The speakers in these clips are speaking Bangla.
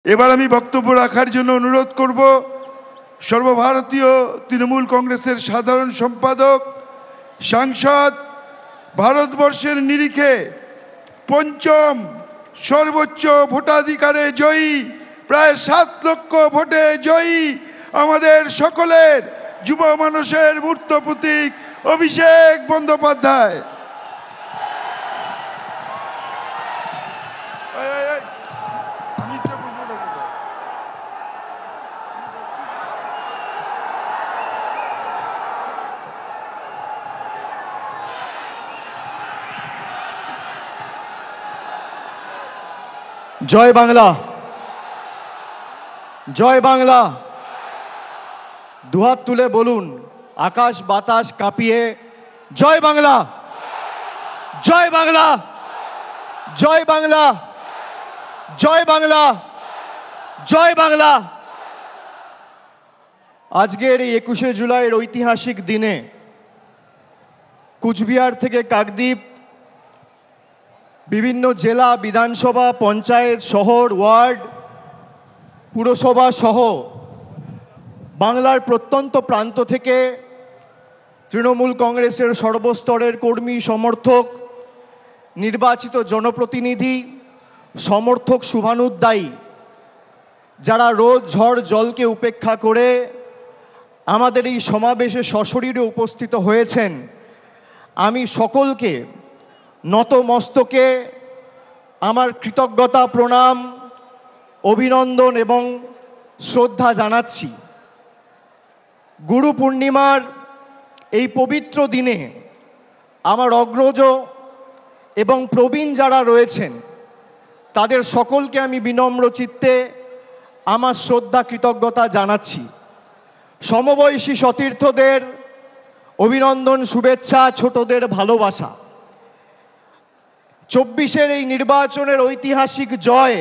এবার আমি বক্তব্য রাখার জন্য অনুরোধ করব সর্বভারতীয় তৃণমূল কংগ্রেসের সাধারণ সম্পাদক, সাংসদ, ভারতবর্ষের নিরিখে পঞ্চম সর্বোচ্চ ভোটাধিকারে জয়ী, প্রায় 7 লক্ষ ভোটে জয়ী আমাদের সকলের যুব মানুষের মূর্ত প্রতীক অভিষেক বন্দ্যোপাধ্যায়। জয় বাংলা, জয় বাংলা। দুহাত তুলে বলুন, আকাশ বাতাস কাঁপিয়ে, জয় বাংলা, জয় বাংলা, জয় বাংলা, জয় বাংলা, জয় বাংলা। আজকের এই 21শে জুলাইয়ের ঐতিহাসিক দিনে কুচবিহার থেকে কাকদ্বীপ, বিভিন্ন জেলা, বিধানসভা, পঞ্চায়েত, শহর, ওয়ার্ড, পুরসভা সহ বাংলার প্রত্যন্ত প্রান্ত থেকে তৃণমূল কংগ্রেসের সর্বস্তরের কর্মী, সমর্থক, নির্বাচিত জনপ্রতিনিধি, সমর্থক, শুভানুদ্দায়ী, যারা রোদ ঝড় জলকে উপেক্ষা করে আমাদের এই সমাবেশে সশরীরে উপস্থিত হয়েছেন, আমি সকলকে নত মস্তকে আমার কৃতজ্ঞতা, প্রণাম, অভিনন্দন এবং শ্রদ্ধা জানাচ্ছি। গুরু পূর্ণিমার এই পবিত্র দিনে আমার অগ্রজ এবং প্রবীণ যারা রয়েছেন তাদের সকলকে আমি বিনম্র চিত্তে আমার শ্রদ্ধা, কৃতজ্ঞতা জানাচ্ছি। সমবয়সী সতীর্থদের অভিনন্দন, শুভেচ্ছা, ছোটদের ভালোবাসা। 24-এর এই নির্বাচনের ঐতিহাসিক জয়,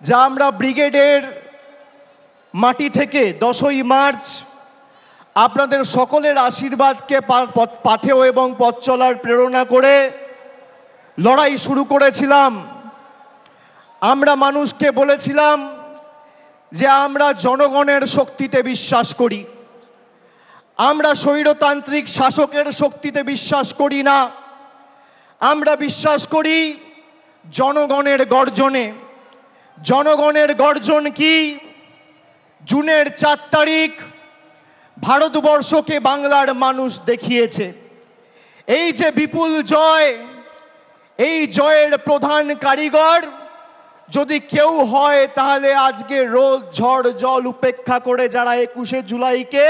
যা আমরা ব্রিগেডের মাটি থেকে 10ই মার্চ আপনাদের সকলের আশীর্বাদকে পাথেয় এবং পথ চলার প্রেরণা করে লড়াই শুরু করেছিলাম। আমরা মানুষকে বলেছিলাম যে আমরা জনগণের শক্তিতে বিশ্বাস করি, আমরা স্বৈরতান্ত্রিক শাসকের শক্তিতে বিশ্বাস করি না, আমরা বিশ্বাস করি জনগণের গর্জনে। জনগণের গর্জন কি? জুনের 4 তারিখ ভারতবর্ষকে বাংলার মানুষ দেখিয়েছে। এই যে বিপুল জয়, এই জয়ের প্রধান কারিগর যদি কেউ হয়, তাহলে আজকে রোদ ঝড় জল উপেক্ষা করে যারা 21শে জুলাইকে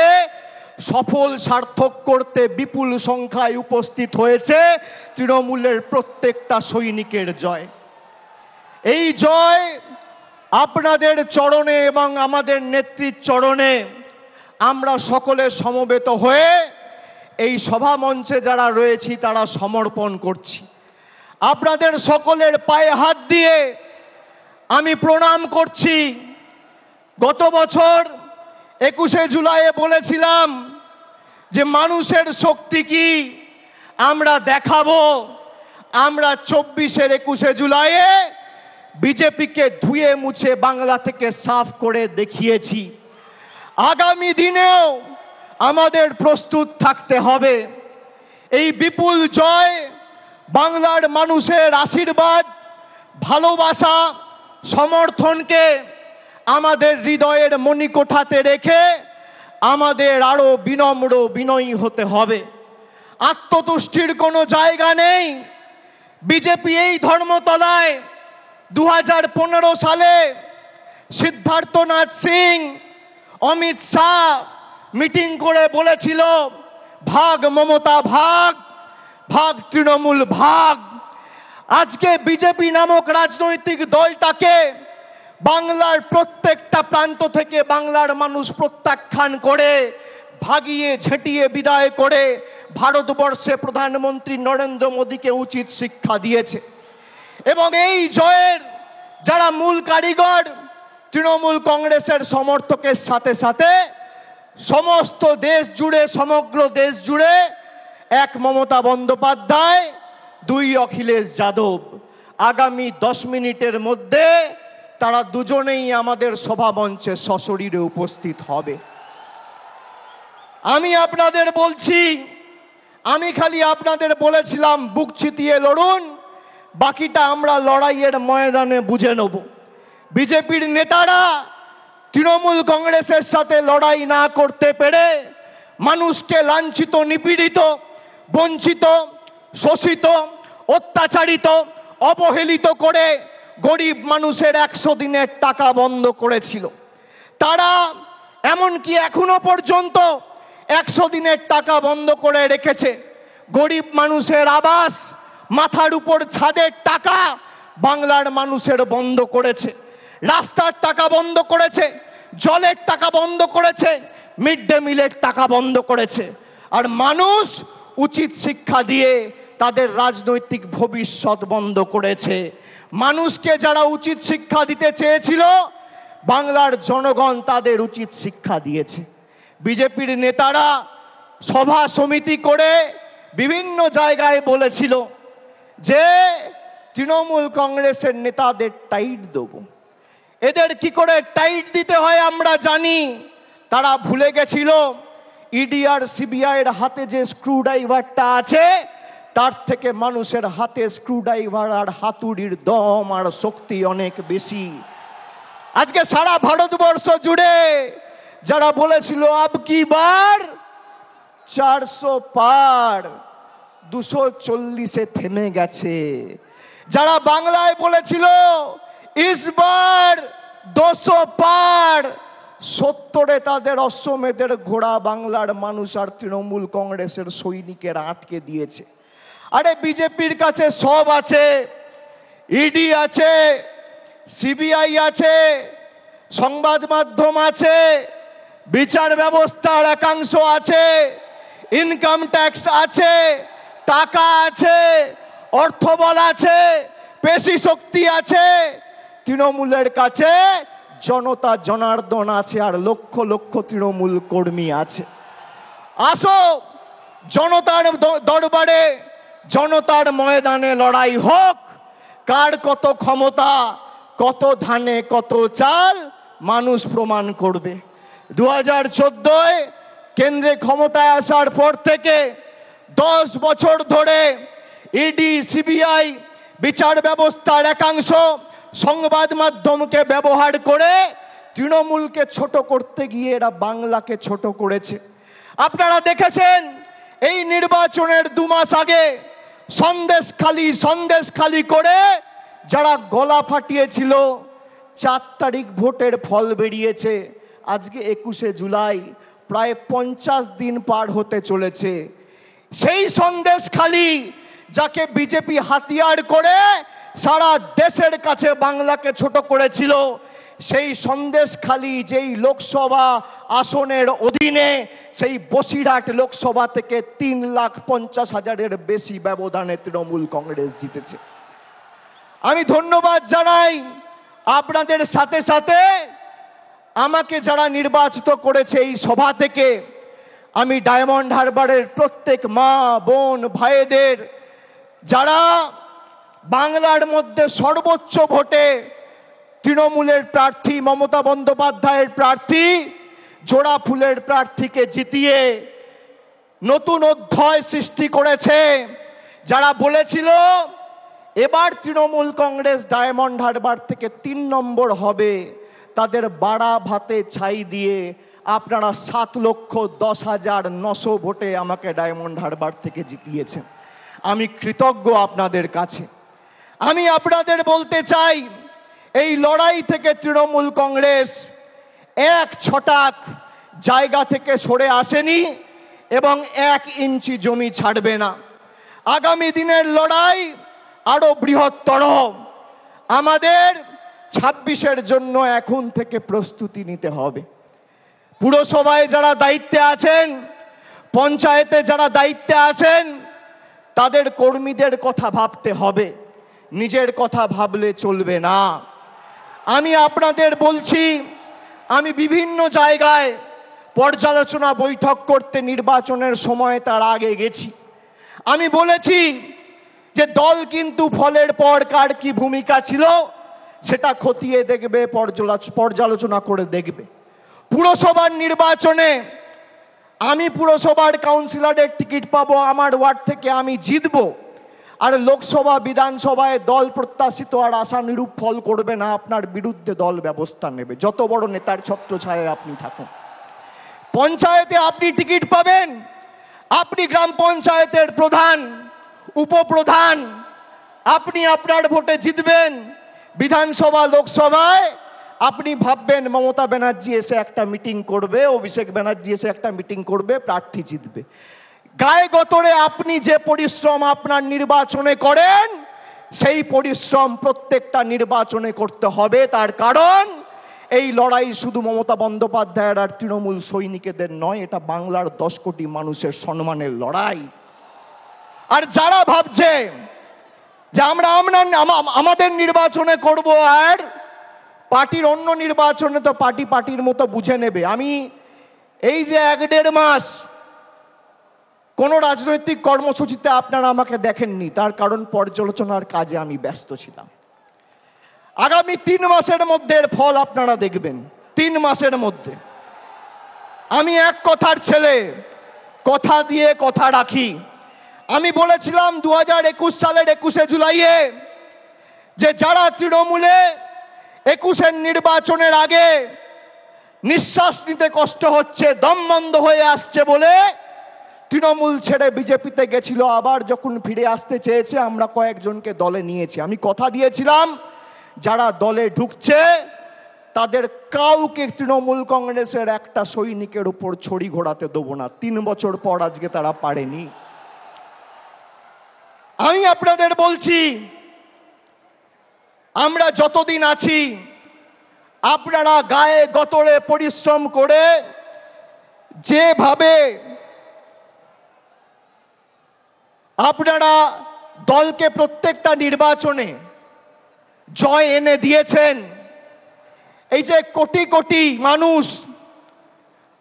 সফল সার্থক করতে বিপুল সংখ্যায় উপস্থিত হয়েছে, তৃণমূলের প্রত্যেকটা সৈনিকের জয়। এই জয় আপনাদের চরণে এবং আমাদের নেত্রীর চরণে আমরা সকলে সমবেত হয়ে এই সভা মঞ্চে যারা রয়েছি তারা সমর্পণ করছি। আপনাদের সকলের পায়ে হাত দিয়ে আমি প্রণাম করছি। গত বছর 21শে জুলাইয়ে বলেছিলাম যে মানুষের শক্তি কি আমরা দেখাবো। আমরা 24-এর 21শে জুলাইয়ে বিজেপিকে ধুয়ে মুছে বাংলা থেকে সাফ করে দেখিয়েছি। আগামী দিনেও আমাদের প্রস্তুত থাকতে হবে। এই বিপুল জয় বাংলার মানুষের আশীর্বাদ, ভালোবাসা, সমর্থনকে আমাদের হৃদয়ের মণিকোঠাতে রেখে আমাদের আরো বিনম্র, বিনয়ী হতে হবে। আত্মতুষ্টির কোনো জায়গা নেই। বিজেপি এই ধর্মতলায় 2015 সালে সিদ্ধার্থনাথ সিং, অমিত শাহ মিটিং করে বলেছিল, ভাগ মমতা ভাগ, ভাগ তৃণমূল ভাগ। আজকে বিজেপি নামক রাজনৈতিক দলটাকে বাংলার প্রত্যেকটা প্রান্ত থেকে বাংলার মানুষ প্রত্যাখ্যান করে, ভাগিয়ে ঝেঁটিয়ে বিদায় করে ভারতবর্ষে প্রধানমন্ত্রী নরেন্দ্র মোদীকে উচিত শিক্ষা দিয়েছে। এবং এই জয়ের যারা মূল কারিগর, তৃণমূল কংগ্রেসের সমর্থকের সাথে সাথে সমস্ত দেশ জুড়ে, সমগ্র দেশ জুড়ে 1 মমতা বন্দ্যোপাধ্যায়, 2 অখিলেশ যাদব। আগামী 10 মিনিটের মধ্যে তারা দুজনেই আমাদের সভামঞ্চে সশরীরে উপস্থিত হবে। আমি আপনাদের বলছি, আমি খালি আপনাদের বলেছিলাম বুক চিতিয়ে লড়ুন, বাকিটা আমরা লড়াইয়ের ময়দানে বুঝে নেব। বিজেপির নেতারা তৃণমূল কংগ্রেসের সাথে লড়াই না করতে পেরে মানুষকে লাঞ্ছিত, নিপীড়িত, বঞ্চিত, শোষিত, অত্যাচারিত, অবহেলিত করে গরিব মানুষের 100 দিনের টাকা বন্ধ করেছিল। তারা এমনকি এখনো পর্যন্ত 100 দিনের টাকা বন্ধ করে রেখেছে। গরিব মানুষের আবাস, মাথার উপর ছাদের টাকা বাংলার মানুষের বন্ধ করেছে। রাস্তার টাকা বন্ধ করেছে, জলের টাকা বন্ধ করেছে, মিড ডে মিলের টাকা বন্ধ করেছে। আর মানুষ উচিত শিক্ষা দিয়ে তাদের রাজনৈতিক ভবিষ্যৎ বন্ধ করেছে। মানুষকে যারা উচিত শিক্ষা দিতে চেয়েছিল, বাংলার জনগণ তাদের উচিত শিক্ষা দিয়েছে। বিজেপির নেতারা সভা সমিতি করে বিভিন্ন জায়গায় বলেছিল যে তৃণমূল কংগ্রেসের নেতাদের টাইট দেব। এদের কি করে টাইট দিতে হয় আমরা জানি। তারা ভুলে গেছিল ইডি আর সিবিআইয়ের হাতে যে স্ক্রুড্রাইভারটা আছে, তার থেকে মানুষের হাতে স্ক্রুড্রাইভার আর হাতুড়ির দম আর শক্তি অনেক বেশি। আজকে সারা ভারতবর্ষ জুড়ে যারা বলেছিল আব কি বার 400 পার, 240-এ থেমে গেছে। যারা বাংলায় বলেছিল ইসবার 200 পার, 70-এ তাদের অশ্বমেধের ঘোড়া বাংলার মানুষ আর তৃণমূল কংগ্রেসের সৈনিকেরা আটকে দিয়েছে। আরে বিজেপির কাছে সব আছে, ইডি আছে, সিবিআই আছে, সংবাদ মাধ্যম আছে, বিচার ব্যবস্থার একাংশ আছে, ইনকাম ট্যাক্স আছে, টাকা আছে, অর্থবল আছে, পেশি শক্তি আছে। তৃণমূলের কাছে জনতা জনার্দন আছে আর লক্ষ লক্ষ তৃণমূল কর্মী আছে। আসো জনতার দরবারে, জনতার ময়দানে লড়াই হোক। কার কত ক্ষমতা, কত ধানে কত চাল, মানুষ প্রমাণ করবে। 2014-এ কেন্দ্রে ক্ষমতায় আসার পর থেকে 10 বছর ধরে ইডি, সিবিআই, বিচার ব্যবস্থার একাংশ সংবাদ মাধ্যমকে ব্যবহার করে তৃণমূলকে ছোট করতে গিয়ে এরা বাংলাকে ছোট করেছে। আপনারা দেখেছেন এই নির্বাচনের 2 মাস আগে সন্দেশখালি করে যারা গলা ফাটিয়েছিল, 4 তারিখ ভোটের ফল বেরিয়েছে। আজকে 21শে জুলাই, প্রায় 50 দিন পার হতে চলেছে। সেই সন্দেশখালি যাকে বিজেপি হাতিয়ার করে সারা দেশের কাছে বাংলাকে ছোট করেছিল, সেই সন্দেশখালি যেই লোকসভা আসনের অধীনে, সেই বসিরহাট লোকসভা থেকে 3,50,000-এর বেশি ব্যবধানে তৃণমূল কংগ্রেস জিতেছে। আমি ধন্যবাদ জানাই আপনাদের সাথে সাথে আমাকে যারা নির্বাচিত করেছে এই সভা থেকে। আমি ডায়মন্ড হারবারের প্রত্যেক মা, বোন, ভাইদের, যারা বাংলার মধ্যে সর্বোচ্চ ভোটে তৃণমূলের প্রার্থী মমতা বন্দ্যোপাধ্যায়ের প্রার্থী জোড়া ফুলের প্রার্থীকে জিতিয়ে নতুন অধ্যায় সৃষ্টি করেছে, যারা বলেছিল এবার তৃণমূল কংগ্রেস ডায়মন্ড হারবার থেকে 3 নম্বর হবে, তাদের বাড়া ভাতে ছাই দিয়ে আপনারা 7,10,900 ভোটে আমাকে ডায়মন্ড হারবার থেকে জিতিয়েছেন। আমি কৃতজ্ঞ আপনাদের কাছে। আমি আপনাদের বলতে চাই, এই লড়াই থেকে তৃণমূল কংগ্রেস 1 ছটাক জায়গা থেকে সরে আসেনি এবং 1 ইঞ্চি জমি ছাড়বে না। আগামী দিনের লড়াই আরো বৃহত্তর। আমাদের 26-এর জন্য এখন থেকে প্রস্তুতি নিতে হবে। পুরসভায় যারা দায়িত্বে আছেন, পঞ্চায়েতে যারা দায়িত্বে আছেন, তাদের কর্মীদের কথা ভাবতে হবে, নিজের কথা ভাবলে চলবে না। আমি আপনাদের বলছি, আমি বিভিন্ন জায়গায় পর্যালোচনা বৈঠক করতে নির্বাচনের সময় তার আগে গেছি। আমি বলেছি যে দল কিন্তু ফলের পর কার কি ভূমিকা ছিল সেটা খতিয়ে দেখবে, পর্যালোচনা করে দেখবে। পুরসভার নির্বাচনে আমি পুরসভার কাউন্সিলরের টিকিট পাবো, আমার ওয়ার্ড থেকে আমি জিতবো, আর লোকসভা বিধানসভায় দল প্রত্যাশিত আর আশানুরূপ ফল করবে না, আপনার বিরুদ্ধে দল ব্যবস্থা নেবে, যত বড় নেতার ছত্রছায়ায় আপনি থাকুন। পঞ্চায়েতে আপনি টিকিট পাবেন, আপনি গ্রাম পঞ্চায়েতের প্রধান, উপপ্রধান, আপনি আপনার ভোটে জিতবেন। বিধানসভা লোকসভায় আপনি ভাববেন মমতা ব্যানার্জি এসে একটা মিটিং করবে, অভিষেক ব্যানার্জি এসে একটা মিটিং করবে, প্রার্থী জিতবে। গায়ে গতরে আপনি যে পরিশ্রম আপনার নির্বাচনে করেন, সেই পরিশ্রম প্রত্যেকটা নির্বাচনে করতে হবে। তার কারণ এই লড়াই শুধু মমতা বন্দ্যোপাধ্যায়ের আর তৃণমূল সৈনিকদের নয়, এটা বাংলার 10 কোটি মানুষের সম্মানের লড়াই। আর যারা ভাবছে যে আমরা আমাদের নির্বাচনে করব আর পার্টির অন্য নির্বাচনে তো পার্টির মতো বুঝে নেবে, আমি এই যে 1-1.5 মাস কোনো রাজনৈতিক কর্মসূচিতে আপনারা আমাকে দেখেননি, তার কারণ পর্যালোচনার কাজে আমি ব্যস্ত ছিলাম। আগামী 3 মাসের মধ্যে এর ফল আপনারা দেখবেন। 3 মাসের মধ্যে। আমি এক কথার ছেলে, কথা দিয়ে কথা রাখি। আমি বলেছিলাম 2021 সালের 21শে জুলাইয়ে যে যারা তৃণমূলে 21-এর নির্বাচনের আগে নিঃশ্বাস নিতে কষ্ট হচ্ছে, দম বন্ধ হয়ে আসছে বলে তৃণমূল ছেড়ে বিজেপিতে গেছিল, আবার যখন ফিরে আসতে চেয়েছে আমরা কয়েকজনকে দলে নিয়েছি। আমি কথা দিয়েছিলাম যারা দলে ঢুকছে তাদের কাউকে তৃণমূল কংগ্রেসের একটা সৈনিকের উপর ছড়ি ঘোরাতে দেবো না। 3 বছর পর আজকে তারা পারেনি। আমি আপনাদের বলছি, আমরা যতদিন আছি আপনারা গায়ে গতরে পরিশ্রম করে যেভাবে আপনারা দলকে প্রত্যেকটা নির্বাচনে জয় এনে দিয়েছেন, এই যে কোটি কোটি মানুষ,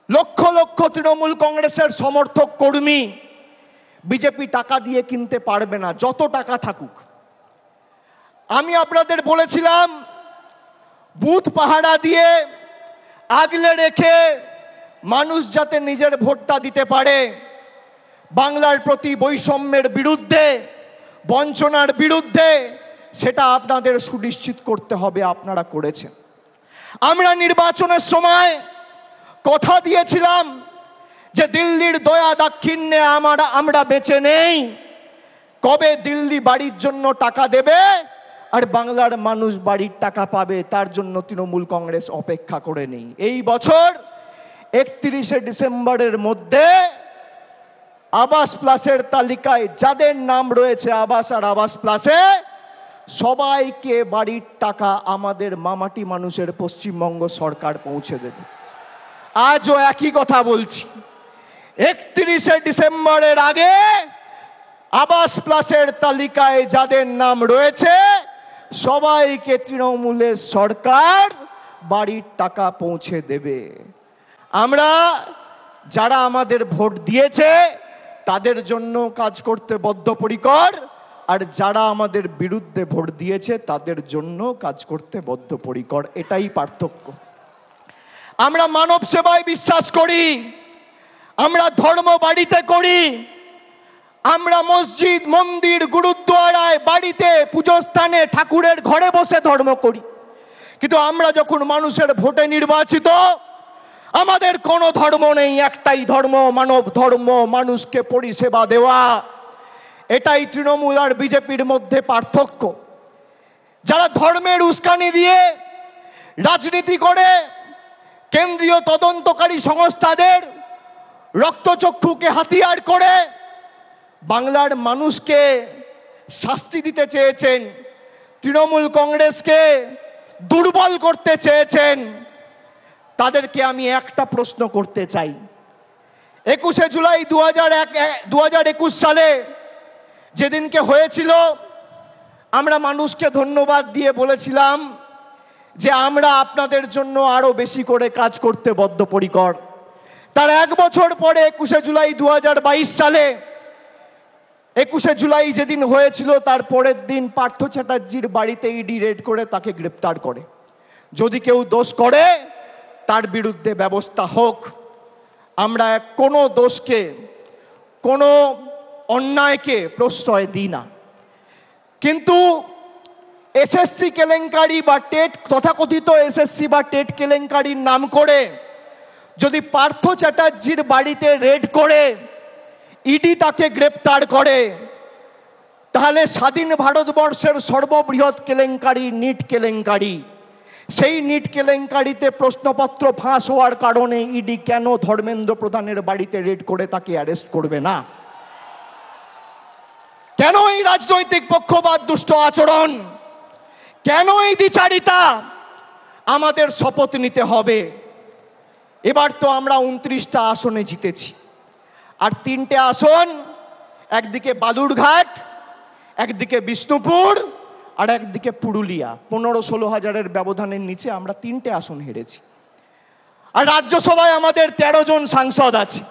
লক্ষ লক্ষ তৃণমূল কংগ্রেসের সমর্থক কর্মী, বিজেপি টাকা দিয়ে কিনতে পারবে না, যত টাকা থাকুক। আমি আপনাদের বলেছিলাম বুথ পাহারা দিয়ে আগলে রেখে মানুষ যাতে নিজের ভোটটা দিতে পারে, বাংলার প্রতি বৈষম্যের বিরুদ্ধে, বঞ্চনার বিরুদ্ধে, সেটা আপনাদের সুনিশ্চিত করতে হবে। আপনারা করেছেন। আমরা নির্বাচনের সময় কথা দিয়েছিলাম যে দিল্লির দয়া দাক্ষিণ্যে আমরা বেঁচে নেই, কবে দিল্লি বাড়ির জন্য টাকা দেবে আর বাংলার মানুষ বাড়ির টাকা পাবে, তার জন্য তৃণমূল কংগ্রেস অপেক্ষা করে নেই। এই বছর 31শে ডিসেম্বরের মধ্যে আবাস প্লাসের তালিকায় যাদের নাম রয়েছে আবাস আর আবাস প্লাসে, সবাইকে বাড়ির টাকা আমাদের মামাটি মানুষের পশ্চিমবঙ্গ সরকার পৌঁছে দেবে। আজও একই কথা বলছি, 31শে ডিসেম্বরের আগে আবাস প্লাসের তালিকায় যাদের নাম রয়েছে সবাইকে তৃণমূলের সরকার বাড়ির টাকা পৌঁছে দেবে। আমরা যারা আমাদের ভোট দিয়েছে তাদের জন্য কাজ করতে বদ্ধপরিকর, আর যারা আমাদের বিরুদ্ধে ভোট দিয়েছে তাদের জন্য কাজ করতে বদ্ধপরিকর। এটাই পার্থক্য। আমরা মানব সেবায় বিশ্বাস করি, আমরা ধর্ম বাড়িতে করি, আমরা মসজিদ, মন্দির, গুরুদ্বারায়, বাড়িতে, পুজোস্থানে, ঠাকুরের ঘরে বসে ধর্ম করি। কিন্তু আমরা যখন মানুষের ভোটে নির্বাচিত, আমাদের কোনো ধর্ম নেই, একটাই ধর্ম, মানব ধর্ম, মানুষকে পরিষেবা দেওয়া। এটাই তৃণমূল আর বিজেপির মধ্যে পার্থক্য। যারা ধর্মের উস্কানি দিয়ে রাজনীতি করে, কেন্দ্রীয় তদন্তকারী সংস্থাদের রক্তচক্ষুকে হাতিয়ার করে বাংলার মানুষকে শাস্তি দিতে চেয়েছেন, তৃণমূল কংগ্রেসকে দুর্বল করতে চেয়েছেন, তাদেরকে আমি একটা প্রশ্ন করতে চাই। 21শে জুলাই 2021 সালে যেদিনকে হয়েছিল, আমরা মানুষকে ধন্যবাদ দিয়ে বলেছিলাম যে আমরা আপনাদের জন্য আরো বেশি করে কাজ করতে বদ্ধপরিকর। তার 1 বছর পরে 21শে জুলাই 2022 সালে 21শে জুলাই যেদিন হয়েছিল তার পরের দিন পার্থ চ্যাটার্জির বাড়িতে ইডি রেড করে তাকে গ্রেপ্তার করে। যদি কেউ দোষ করে তার বিরুদ্ধে ব্যবস্থা হোক। আমরা কোনো দোষকে, কোনো অন্যায়কে প্রশ্রয় দিই না। কিন্তু এসএসসি কেলেঙ্কারি বা টেট, তথাকথিত এসএসসি বা টেট কেলেঙ্কারির নাম করে যদি পার্থ চ্যাটার্জির বাড়িতে রেড করে ইডি তাকে গ্রেপ্তার করে, তাহলে স্বাধীন ভারতবর্ষের সর্ববৃহৎ কেলেঙ্কারি নিট কেলেঙ্কারি, সেই নিট কেলেঙ্কারিতে প্রশ্নপত্র ফাঁস হওয়ার কারণে ইডি কেন ধর্মেন্দ্র প্রধানের বাড়িতে রেড করে তাকে অ্যারেস্ট করবে না? কেন এই রাজনৈতিক পক্ষপাত, দুষ্ট আচরণ, কেন এই দ্বিচারিতা? আমাদের শপথ নিতে হবে। এবার তো আমরা 29টা আসনে জিতেছি, আর 3টে আসন, একদিকে বালুরঘাট, একদিকে বিষ্ণুপুর, আর একদিকে পুরুলিয়া, 15-16 হাজারের ব্যবধানের নিচে আমরা 3টে আসন হেরেছি। আর রাজ্যসভায় আমাদের 13 জন সাংসদ আছে।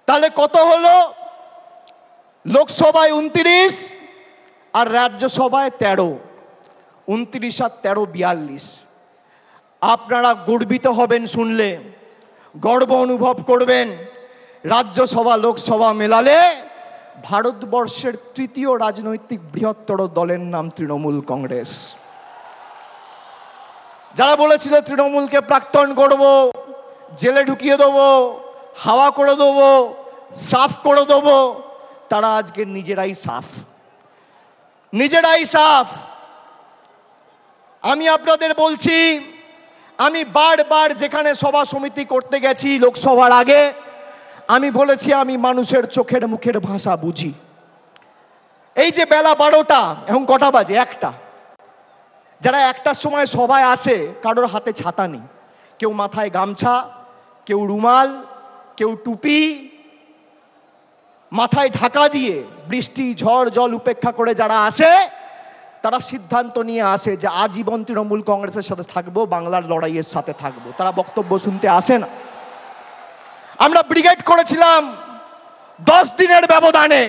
তাহলে কত হলো? লোকসভায় 29 আর রাজ্যসভায় 13, 29 আর 13 42। আপনারা গর্বিত হবেন শুনলে, গর্ব অনুভব করবেন। রাজ্যসভা লোকসভা মেলালে ভারতবর্ষের 3য় রাজনৈতিক বৃহত্তর দলের নাম তৃণমূল কংগ্রেস। যারা বলেছিল তৃণমূলকে প্রাক্তন করব, জেলে ঢুকিয়ে দেবো, হাওয়া করে দেবো, সাফ করে দেবো, তারা আজকে নিজেরাই সাফ, নিজেরাই সাফ। আমি আপনাদের বলছি, আমি বারবার যেখানে সভা সমিতি করতে গেছি লোকসভার আগে, আমি বলেছি আমি মানুষের চোখের মুখের ভাষা বুঝি। এই যে বেলা 12টা, এখন কটা বাজে? 1টা। যারা 1টার সময় সভায় আসে, কারোর হাতে ছাতা নেই, কেউ মাথায় গামছা, কেউ রুমাল, কেউ টুপি, মাথায় ঢাকা দিয়ে বৃষ্টি ঝড় জল উপেক্ষা করে যারা আসে, তারা সিদ্ধান্ত নিয়ে আসে যে আজীবন তৃণমূল কংগ্রেসের সাথে থাকবো, বাংলার লড়াইয়ের সাথে থাকবো। তারা বক্তব্য শুনতে আসে না। আমরা ব্রিগেড করেছিলাম 10 দিনের ব্যবধানে।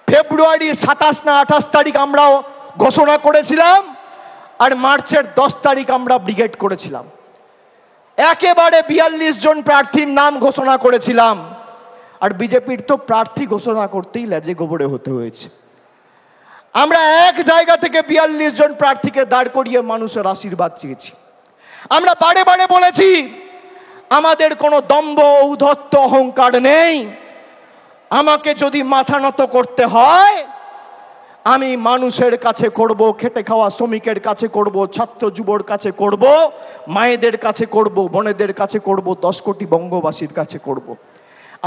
ফেব্রুয়ারির 27 না 28 তারিখ আমরাও ঘোষণা করেছিলাম, আর মার্চের 10 তারিখ আমরা ব্রিগেড করেছিলাম। একেবারে 42 জন প্রার্থীর নাম ঘোষণা করেছিলাম। আর বিজেপির তো প্রার্থী ঘোষণা করতেই লেজে গোবরে হতে হয়েছে। আমরা এক জায়গা থেকে 42 জন প্রার্থীকে দাঁড় করিয়ে মানুষের আশীর্বাদ চেয়েছি। আমরা বারে বারে বলেছি আমাদের কোনো দম্ভ, ঔদ্ধত্য, অহংকার নেই। আমাকে যদি মাথা নত করতে হয়, আমি মানুষের কাছে করব, খেটে খাওয়া শ্রমিকের কাছে করব, ছাত্র যুবর কাছে করব, মায়েদের কাছে করব, বোনেদের কাছে করব, 10 কোটি বঙ্গবাসীর কাছে করব।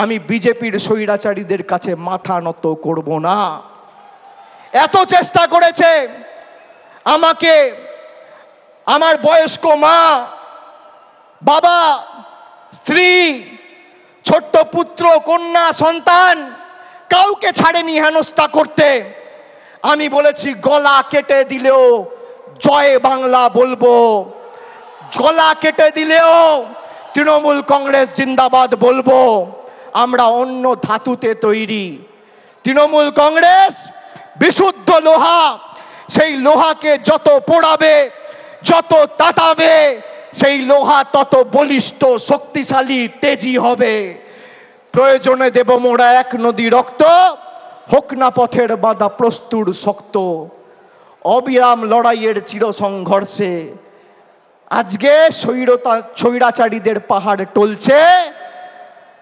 আমি বিজেপির স্বৈরাচারীদের কাছে মাথা নত করব না। এত চেষ্টা করেছে আমাকে আমার বয়স্ক মা, বাবা, স্ত্রী, ছোট্ট পুত্র, কন্যা, সন্তান, কাউকে ছাড়েনি হেনস্থা করতে। আমি বলেছি গলা কেটে দিলেও জয় বাংলা বলবো, গলা কেটে দিলেও তৃণমূল কংগ্রেস জিন্দাবাদ বলবো। আমরা অন্য ধাতুতে তৈরি। তৃণমূল কংগ্রেস বিশুদ্ধ লোহা, সেই লোহাকে যত পোড়াবে, যত তাতাবে, সেই লোহা তত বলিষ্ঠ, শক্তিশালী, তেজি হবে। প্রয়োজনে দেব মোরা 1 নদী রক্ত, হোক না পথের বাঁধা প্রস্তুর শক্ত। অবিরাম লড়াইয়ের চির সংঘর্ষে আজকে স্বৈরাচারীদের পাহাড় টলছে,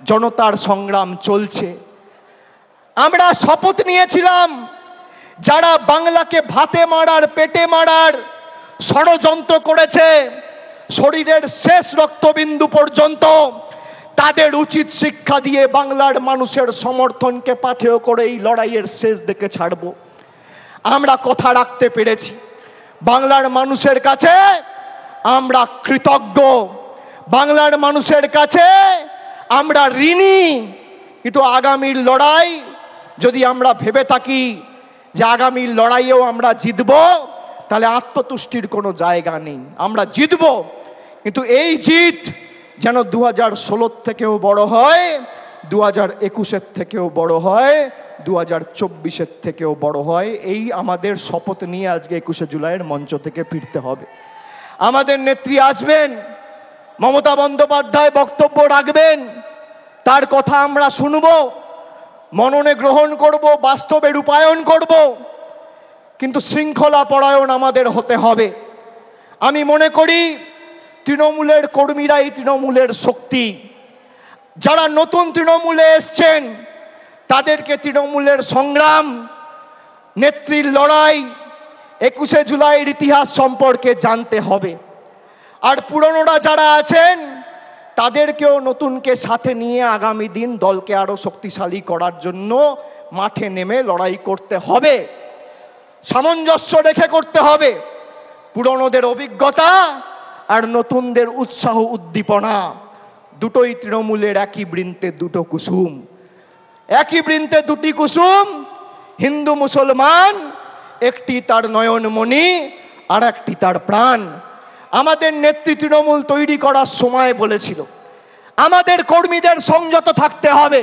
জনতার সংগ্রাম চলছে। আমরা শপথ নিয়েছিলাম যারা বাংলাকে ভাতে মারার, পেটে মারার ষড়যন্ত্র করেছে, শরীরের শেষ রক্তবিন্দু পর্যন্ত, তাদের উচিত শিক্ষা দিয়ে বাংলার মানুষের সমর্থনকে পাথেয় করে এই লড়াইয়ের শেষ দিকে ছাড়ব। আমরা কথা রাখতে পেরেছি। বাংলার মানুষের কাছে আমরা কৃতজ্ঞ, বাংলার মানুষের কাছে আমরা ঋণী। কিন্তু আগামীর লড়াই যদি আমরা ভেবে থাকি যে আগামীর লড়াইয়েও আমরা জিতব, তাহলে আত্মতুষ্টির কোনো জায়গা নেই। আমরা জিতব, কিন্তু এই জিত যেন 2016 থেকেও বড় হয়, 2021 থেকেও বড় হয়, 2024-এর থেকেও বড় হয়। এই আমাদের শপথ নিয়ে আজকে 21শে জুলাইয়ের মঞ্চ থেকে ফিরতে হবে। আমাদের নেত্রী আসবেন, মমতা বন্দ্যোপাধ্যায় বক্তব্য রাখবেন, তার কথা আমরা শুনব, মননে গ্রহণ করব, বাস্তবে রূপায়ণ করব, কিন্তু শৃঙ্খলা পরায়ণ আমাদের হতে হবে। আমি মনে করি তৃণমূলের কর্মীরাই তৃণমূলের শক্তি। যারা নতুন তৃণমূলে এসছেন তাদেরকে তৃণমূলের সংগ্রাম, নেত্রীর লড়াই, 21শে জুলাইয়ের ইতিহাস সম্পর্কে জানতে হবে। আর পুরনোরা যারা আছেন তাদেরকেও নতুনকে সাথে নিয়ে আগামী দিন দলকে আরো শক্তিশালী করার জন্য মাঠে নেমে লড়াই করতে হবে। সামঞ্জস্য রেখে করতে হবে। পুরনোদের অভিজ্ঞতা আর নতুনদের উৎসাহ উদ্দীপনা দুটোই তৃণমূলের একই বৃন্তে দুটো কুসুম। একই বৃন্তে দুটি কুসুম, হিন্দু মুসলমান, একটি তার নয়নমণি আর একটি তার প্রাণ। আমাদের নেত্রী তৃণমূল তৈরি করার সময় বলেছিল আমাদের কর্মীদের সংযত থাকতে হবে,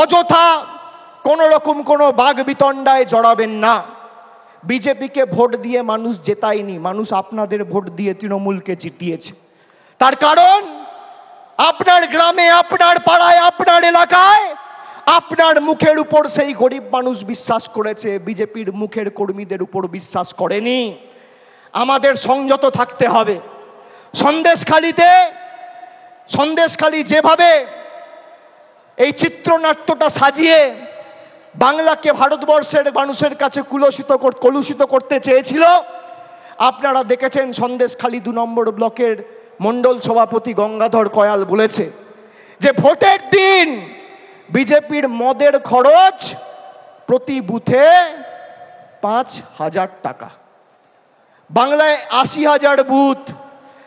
অযথা কোন রকম কোনো বাগ বিতণ্ডায় জড়াবেন না। বিজেপিকে ভোট দিয়ে মানুষ জেতায়নি, মানুষ আপনাদের ভোট দিয়ে তৃণমূলকে জিতিয়েছে। তার কারণ আপনার গ্রামে, আপনার পাড়ায়, আপনার এলাকায় আপনার মুখের উপর সেই গরিব মানুষ বিশ্বাস করেছে, বিজেপির মুখের কর্মীদের উপর বিশ্বাস করেনি। আমাদের সংযত থাকতে হবে। সন্দেশখালী যেভাবে এই চিত্রনাট্যটা সাজিয়ে বাংলাকে ভারতবর্ষের মানুষের কাছে কলুষিত করতে চেয়েছিল, আপনারা দেখেছেন সন্দেশখালী 2 নম্বর ব্লকের মণ্ডল সভাপতি গঙ্গাধর কয়াল বলেছে যে ভোটের দিন বিজেপির মদের খরচ প্রতি বুথে 5,000 টাকা। বাংলায় 80,000 বুথ,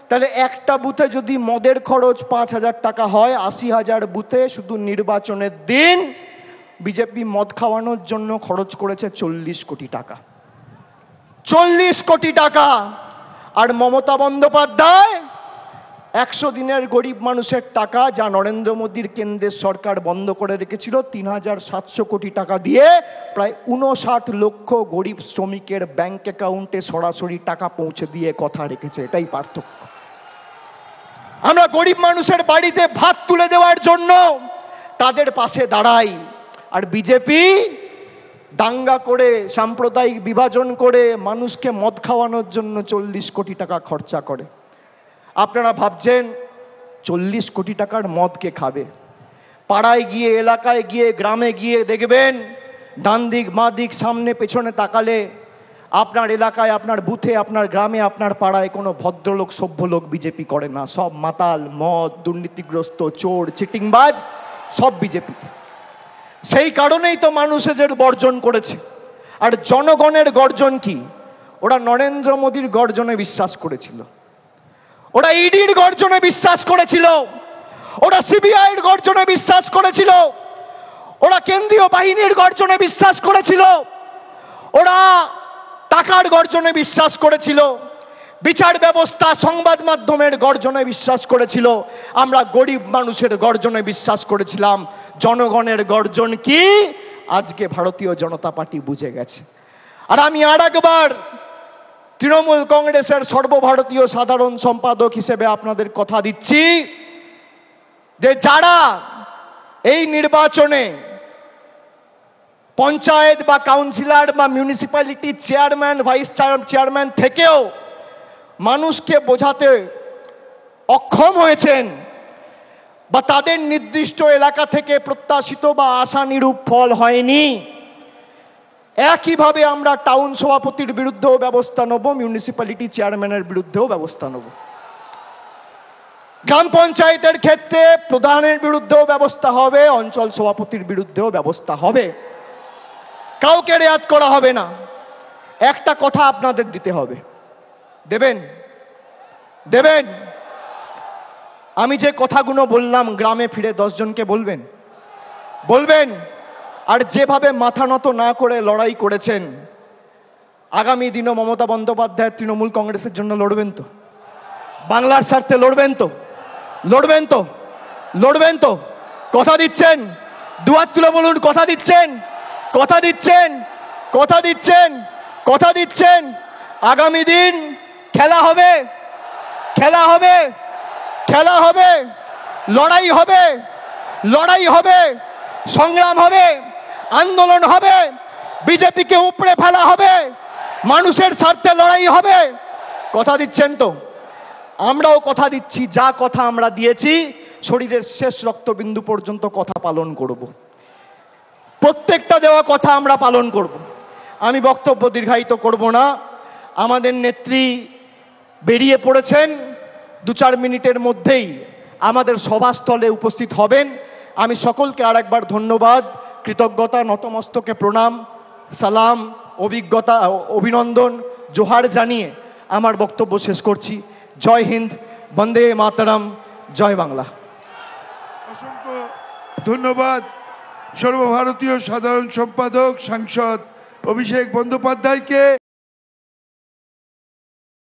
তাহলে একটা বুথে যদি মদের খরচ 5,000 টাকা হয়, 80,000 বুথে শুধু নির্বাচনের দিন বিজেপি মদ খাওয়ানোর জন্য খরচ করেছে 40 কোটি টাকা। 40 কোটি টাকা। আর মমতা বন্দ্যোপাধ্যায় 100 দিনের গরিব মানুষের টাকা, যা নরেন্দ্র মোদীর কেন্দ্রের সরকার বন্ধ করে রেখেছিল, 3,700 কোটি টাকা দিয়ে প্রায় 59 লক্ষ গরিব শ্রমিকের ব্যাংক অ্যাকাউন্টে সরাসরি টাকা পৌঁছে দিয়ে কথা রেখেছে। এটাই পার্থক্য। আমরা গরিব মানুষের বাড়িতে ভাত তুলে দেওয়ার জন্য তাদের পাশে দাঁড়াই, আর বিজেপি দাঙ্গা করে, সাম্প্রদায়িক বিভাজন করে মানুষকে মদ খাওয়ানোর জন্য 40 কোটি টাকা খরচা করে। আপনারা ভাবছেন 40 কোটি টাকার মদ কে খাবে? পাড়ায় গিয়ে, এলাকায় গিয়ে, গ্রামে গিয়ে দেখবেন ডান দিক, বাঁ দিক, সামনে পেছনে তাকালে আপনার এলাকায়, আপনার বুথে, আপনার গ্রামে, আপনার পাড়ায় কোনো ভদ্রলোক, সভ্য লোক বিজেপি করে না। সব মাতাল, মদ, দুর্নীতিগ্রস্ত, চোর, চিটিংবাজ, সব বিজেপি। সেই কারণেই তো মানুষ এদের বর্জন করেছে। আর জনগণের গর্জন কি? ওরা নরেন্দ্র মোদীর গর্জনে বিশ্বাস করেছিল, ওরা ইডির গর্জনে বিশ্বাস করেছিল, ওরা সিবিআইয়ের গর্জনে বিশ্বাস করেছিল, ওরা কেন্দ্রীয় বাহিনীর গর্জনে বিশ্বাস করেছিল, ওরা টাকার গর্জনে বিশ্বাস করেছিল, বিচার ব্যবস্থা, সংবাদ মাধ্যমের গর্জনে বিশ্বাস করেছিল। আমরা গরিব মানুষের গর্জনে বিশ্বাস করেছিলাম। জনগণের গর্জন কি আজকে ভারতীয় জনতা পার্টি বুঝে গেছে। আর আমি আর একবার তৃণমূল কংগ্রেসের সর্বভারতীয় সাধারণ সম্পাদক হিসেবে আপনাদের কথা দিচ্ছি যে যারা এই নির্বাচনে পঞ্চায়েত বা কাউন্সিলর বা মিউনিসিপ্যালিটি চেয়ারম্যান, ভাইস চেয়ারম্যান থেকেও মানুষকে বোঝাতে অক্ষম হয়েছেন, বা তাদের নির্দিষ্ট এলাকা থেকে প্রত্যাশিত বা আশানুরূপ ফল হয়নি, একইভাবে আমরা টাউন সভাপতির বিরুদ্ধেও ব্যবস্থা নেব, মিউনিসিপ্যালিটি চেয়ারম্যানের বিরুদ্ধেও ব্যবস্থা নেব। গ্রাম পঞ্চায়েতের ক্ষেত্রে প্রধানের বিরুদ্ধেও ব্যবস্থা হবে, অঞ্চল সভাপতির বিরুদ্ধেও ব্যবস্থা হবে। কাউকে রেয়াত করা হবে না। একটা কথা আপনাদের দিতে হবে, দেবেন? দেবেন? আমি যে কথাগুলো বললাম গ্রামে ফিরে 10 জনকে বলবেন? বলবেন? আর যেভাবে মাথা নত না করে লড়াই করেছেন, আগামী দিনও মমতা বন্দ্যোপাধ্যায় তৃণমূল কংগ্রেসের জন্য লড়বেন তো? বাংলার স্বার্থে লড়বেন তো? লড়বেন তো? লড়বেন তো? কথা দিচ্ছেন? দুহাত তুলে বলুন কথা দিচ্ছেন, কথা দিচ্ছেন, কথা দিচ্ছেন, কথা দিচ্ছেন। আগামী দিন খেলা হবে, খেলা হবে, খেলা হবে, লড়াই হবে, লড়াই হবে, সংগ্রাম হবে, আন্দোলন হবে, বিজেপিকে উপড়ে ফেলা হবে, মানুষের স্বার্থে লড়াই হবে। কথা দিচ্ছেন তো? আমরাও কথা দিচ্ছি, যা কথা আমরা দিয়েছি শরীরের শেষ রক্তবিন্দু পর্যন্ত কথা পালন করব। প্রত্যেকটা দেওয়া কথা আমরা পালন করব। আমি বক্তব্য দীর্ঘায়িত করব না। আমাদের নেত্রী বেরিয়ে পড়েছেন, 2-4 মিনিটের মধ্যেই আমাদের সভাস্থলে উপস্থিত হবেন। আমি সকলকে আরেকবার ধন্যবাদ, কৃতজ্ঞতা, নতমস্তকে প্রণাম, সালাম, অভিজ্ঞতা, অভিনন্দন, জোহার জানিয়ে আমার বক্তব্য শেষ করছি। জয় হিন্দ, বন্দে মাতরম, জয় বাংলা। অসংখ্য ধন্যবাদ সর্বভারতীয় সাধারণ সম্পাদক সাংসদ অভিষেক বন্দ্যোপাধ্যায়কে।